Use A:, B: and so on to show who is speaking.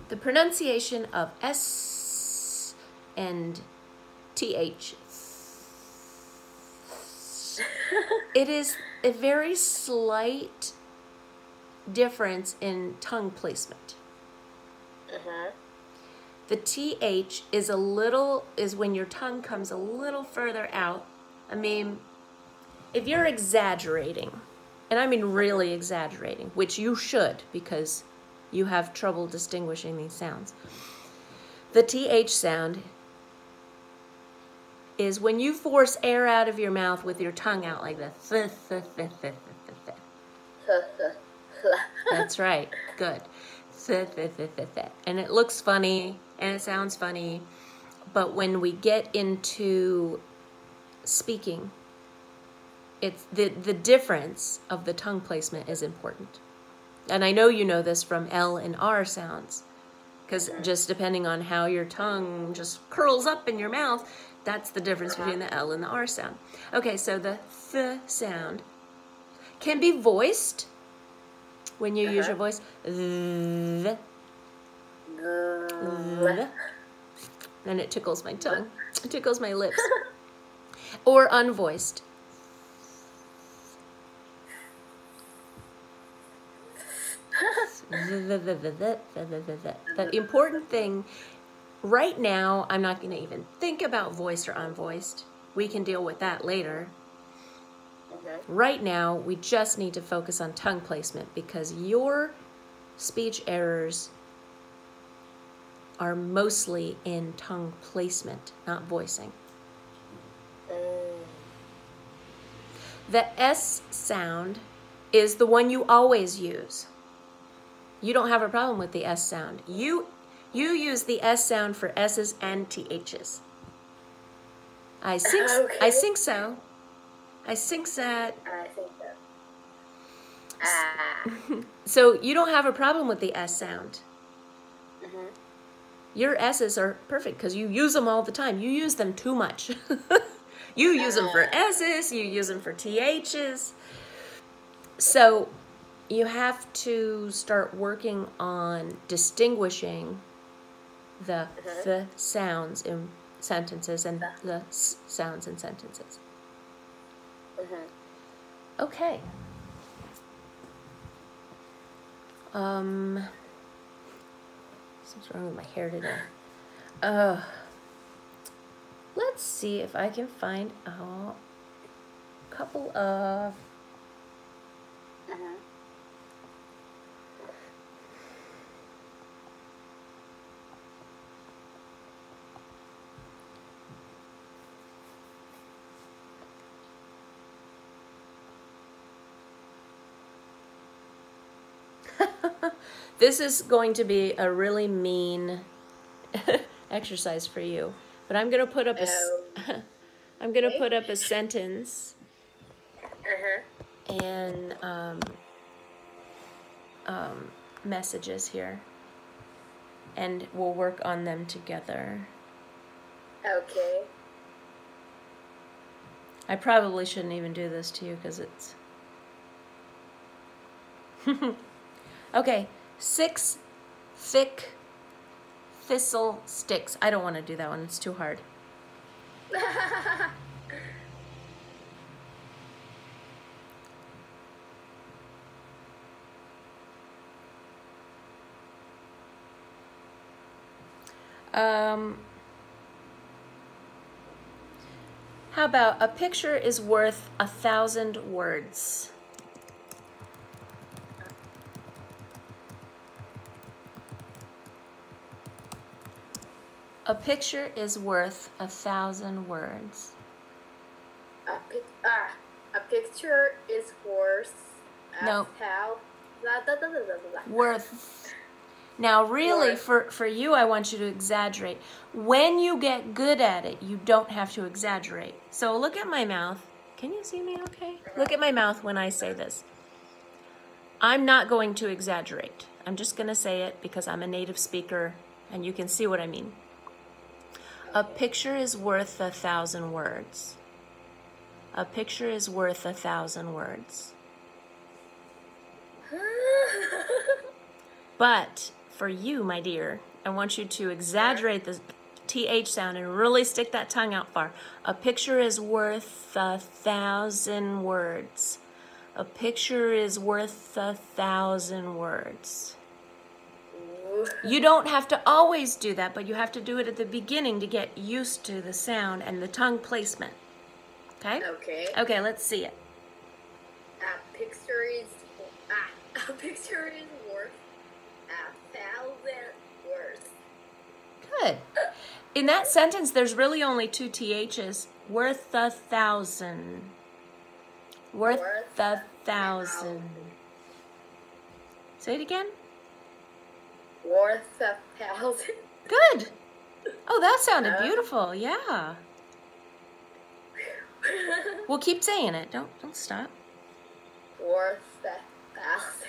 A: The pronunciation of S and TH. It is a very slight difference in tongue placement. The TH is when your tongue comes a little further out. I mean, if you're exaggerating, and I mean really exaggerating, which you should because you have trouble distinguishing these sounds. The TH sound is when you force air out of your mouth with your tongue out like this. That's right. Good. And it looks funny and it sounds funny, but when we get into speaking, it's the difference of the tongue placement is important. And I know you know this from L and R sounds, because just depending on how your tongue just curls up in your mouth, that's the difference between the L and the R sound. Okay, so the th sound can be voiced when you use your voice. Th. And it tickles my tongue. It tickles my lips. Or unvoiced. The important thing right now, I'm not going to even think about voiced or unvoiced. We can deal with that later. Right now, we just need to focus on tongue placement because your speech errors are mostly in tongue placement, not voicing. The S sound is the one you always use. You don't have a problem with the S sound. You use the S sound for S's and THs. I think so. I think that.
B: I think so.
A: So you don't have a problem with the S sound. Your S's are perfect because you use them all the time. You use them too much. You use them for S's, you use them for THs. So you have to start working on distinguishing the sounds in sentences and the S sounds in sentences. Okay. Something's wrong with my hair today. Let's see if I can find a couple of This is going to be a really mean exercise for you, but I'm going to put up a sentence and messages here, and we'll work on them together.
B: Okay.
A: I probably shouldn't even do this to you because it's okay. 6 thick thistle sticks. I don't want to do that one. It's too hard. How about a picture is worth 1,000 words? A picture is worth 1,000 words.
B: A picture is worth
A: No.
B: Worth.
A: Worth. Now, really, for you, I want you to exaggerate. When you get good at it, you don't have to exaggerate. So look at my mouth. Can you see me okay? Look at my mouth when I say this. I'm not going to exaggerate. I'm just going to say it because I'm a native speaker and you can see what I mean. A picture is worth 1,000 words. A picture is worth 1,000 words. But for you, my dear. I want you to exaggerate the TH sound and really stick that tongue out far. A picture is worth 1,000 words. A picture is worth 1,000 words. You don't have to always do that, but you have to do it at the beginning to get used to the sound and the tongue placement. Okay?
B: Okay.
A: Okay, let's see it.
B: A picture is worth 1,000 words.
A: Good. In that sentence, there's really only 2 THs. Worth 1,000. Worth 1,000. Say it again.
B: Worth 1,000.
A: Good. Oh, that sounded beautiful. Yeah. Well, keep saying it. Don't stop.
B: Worth 1,000.